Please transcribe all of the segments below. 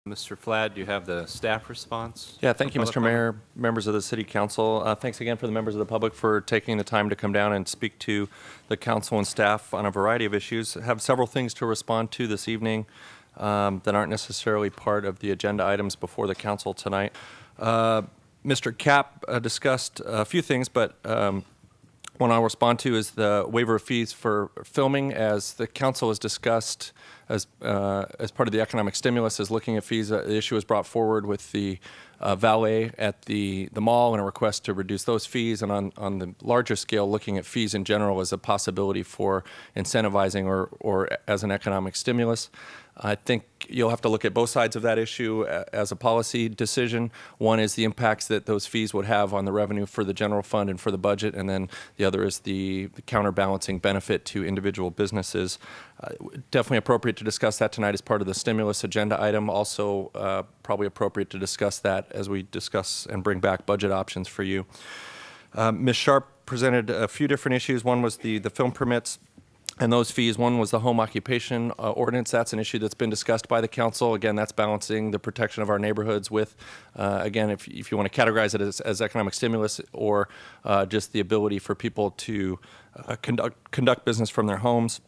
Mr. Flad, you have the staff response. Yeah, thank you, Mr. Mayor, members of the City Council. Thanks again for the members of the public for taking the time to come down and speak to the council and staff on a variety of issues. I have several things to respond to this evening that aren't necessarily part of the agenda items before the council tonight. Mr. Kapp discussed a few things, but one I'll respond to is the waiver of fees for filming. As the council has discussed as part of the economic stimulus, is looking at fees. The issue was brought forward with the valet at the mall and a request to reduce those fees, and on the larger scale, looking at fees in general as a possibility for incentivizing or as an economic stimulus. I think you'll have to look at both sides of that issue as a policy decision. One is the impacts that those fees would have on the revenue for the general fund and for the budget, and then the other is the counterbalancing benefit to individual businesses. Definitely appropriate to discuss that tonight as part of the stimulus agenda item. Also probably appropriate to discuss that as we discuss and bring back budget options for you. Ms. Sharp presented a few different issues. One was the film permits and those fees. One was the Home Occupation Ordinance. That's an issue that's been discussed by the council. Again, that's balancing the protection of our neighborhoods with, again, if you want to categorize it as economic stimulus or just the ability for people to conduct business from their homes.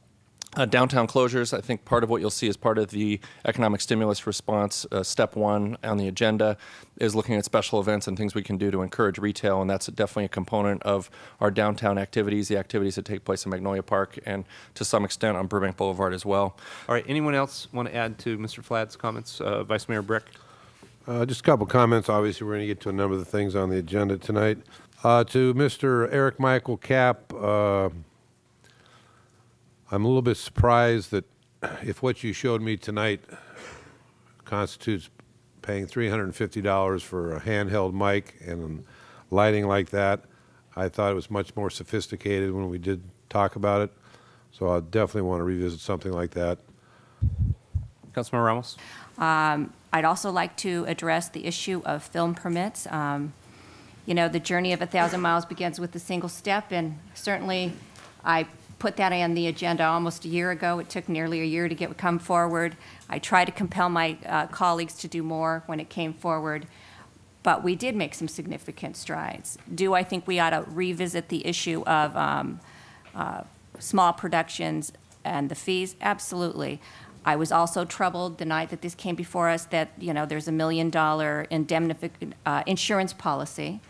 Downtown closures, I think part of what you'll see as part of the economic stimulus response, step one on the agenda, is looking at special events and things we can do to encourage retail, and that's definitely a component of our downtown activities, the activities that take place in Magnolia Park and to some extent on Burbank Boulevard as well. All right, anyone else want to add to Mr. Flad's comments? Vice Mayor Bric? Just a couple comments. Obviously, we're going to get to a number of the things on the agenda tonight. To Mr. Eric Michael Kapp, I'm a little bit surprised that if what you showed me tonight constitutes paying $350 for a handheld mic and lighting like that, I thought it was much more sophisticated when we did talk about it. So I definitely want to revisit something like that. Councilmember Ramos? I'd also like to address the issue of film permits. You know, the journey of 1,000 miles begins with a single step, and certainly I put that on the agenda almost a year ago. It took nearly a year to come forward. I tried to compel my colleagues to do more when it came forward, but we did make some significant strides. Do I think we ought to revisit the issue of small productions and the fees? Absolutely. I was also troubled the night that this came before us that, you know, there's $1 million insurance policy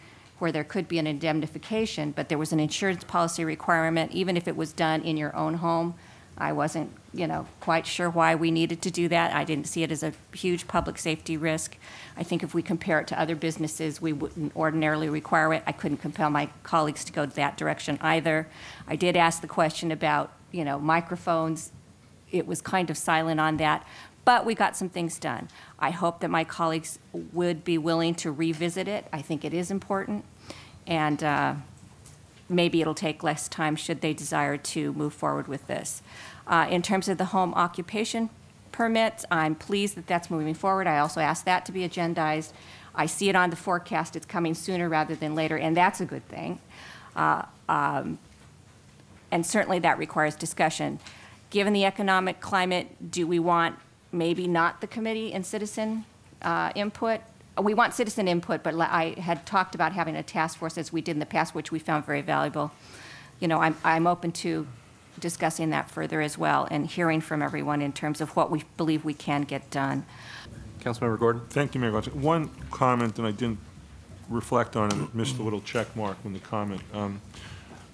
where there could be an indemnification, but there was an insurance policy requirement even if it was done in your own home. I wasn't, you know, quite sure why we needed to do that. I didn't see it as a huge public safety risk. I think if we compare it to other businesses, we wouldn't ordinarily require it. I couldn't compel my colleagues to go that direction either. I did ask the question about, you know, microphones. It was kind of silent on that, but we got some things done. I hope that my colleagues would be willing to revisit it. I think it is important, and maybe it'll take less time should they desire to move forward with this. In terms of the home occupation permit, I'm pleased that that's moving forward. I also asked that to be agendized. I see it on the forecast. It's coming sooner rather than later, and that's a good thing. And certainly that requires discussion. Given the economic climate, do we want maybe not the committee and citizen input? We want citizen input, but I had talked about having a task force as we did in the past, which we found very valuable. You know, I'm open to discussing that further as well and hearing from everyone in terms of what we believe we can get done. Councilmember Gordon? Thank you, Mayor Golonski. One comment, and I didn't reflect on it, missed a little check mark in the comment.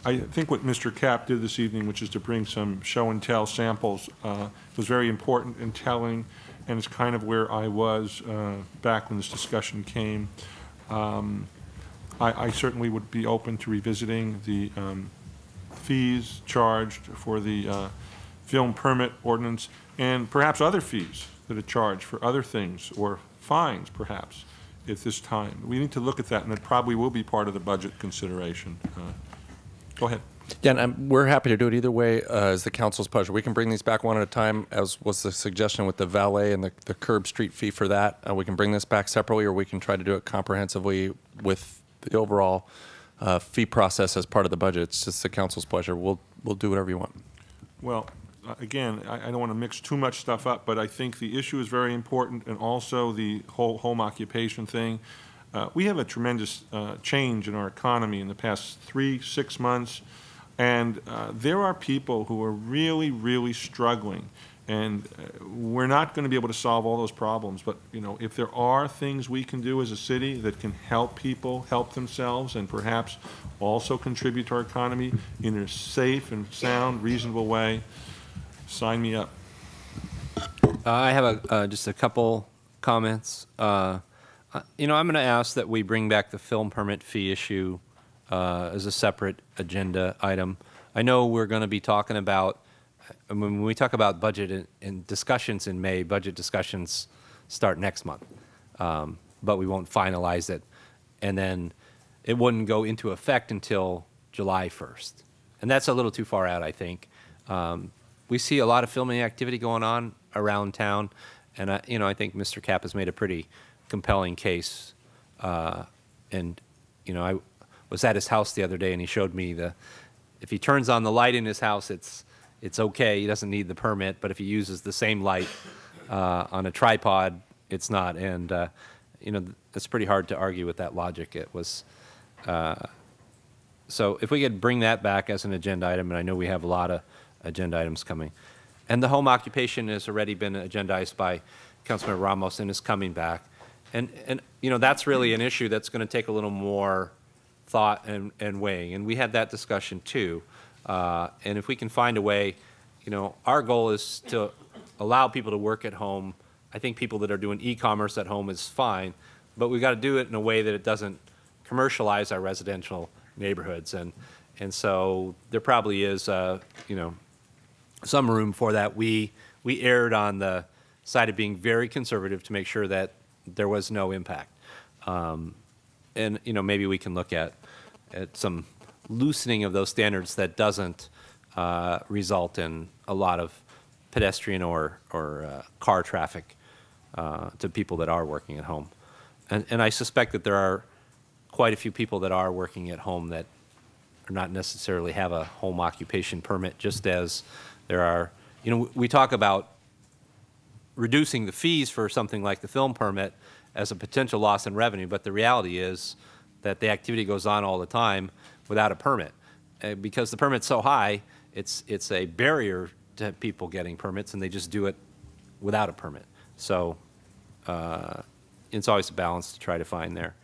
I think what Mr. Kapp did this evening, which is to bring some show and tell samples, was very important and telling, and it's kind of where I was back when this discussion came. I certainly would be open to revisiting the fees charged for the film permit ordinance and perhaps other fees that are charged for other things, or fines perhaps at this time. We need to look at that, and it probably will be part of the budget consideration. Go ahead. Yeah, and we're happy to do it either way as the council's pleasure. We can bring these back one at a time, as was the suggestion with the valet and the curb street fee for that. We can bring this back separately, or we can try to do it comprehensively with the overall fee process as part of the budget. It's just the council's pleasure. We'll do whatever you want. Well, again, I don't want to mix too much stuff up, but I think the issue is very important, and also the whole home occupation thing. We have a tremendous change in our economy in the past 3-6 months, and there are people who are really, really struggling. And we're not going to be able to solve all those problems, but you know, if there are things we can do as a city that can help people help themselves and perhaps also contribute to our economy in a safe and sound, reasonable way, sign me up. I have just a couple comments. You know, I'm going to ask that we bring back the film permit fee issue as a separate agenda item. I know we're going to be talking about, when we talk about budget and discussions in May, budget discussions start next month, but we won't finalize it, and then it wouldn't go into effect until July 1st. And that's a little too far out, I think. We see a lot of filming activity going on around town, and you know, I think Mr. Kapp has made a pretty compelling case. And you know, I was at his house the other day, and he showed me if he turns on the light in his house, it's okay. He doesn't need the permit. But if he uses the same light on a tripod, it's not. And you know, it's pretty hard to argue with that logic. It was. So if we could bring that back as an agenda item, and I know we have a lot of agenda items coming. And the home occupation has already been agendized by Councilmember Ramos and is coming back. And you know, that's really an issue that's going to take a little more thought and weighing. And we had that discussion too. And if we can find a way, you know, our goal is to allow people to work at home. I think people that are doing e-commerce at home is fine, but we've got to do it in a way that it doesn't commercialize our residential neighborhoods. And so there probably is, you know, some room for that. We erred on the side of being very conservative to make sure that there was no impact. And, you know, maybe we can look at some loosening of those standards that doesn't result in a lot of pedestrian or car traffic to people that are working at home. And I suspect that there are quite a few people that are working at home that are not necessarily have a home occupation permit, just as there are, you know, we talk about reducing the fees for something like the film permit as a potential loss in revenue, but the reality is that the activity goes on all the time without a permit. Because the permit's so high, it's a barrier to people getting permits, and they just do it without a permit. So it's always a balance to try to find there.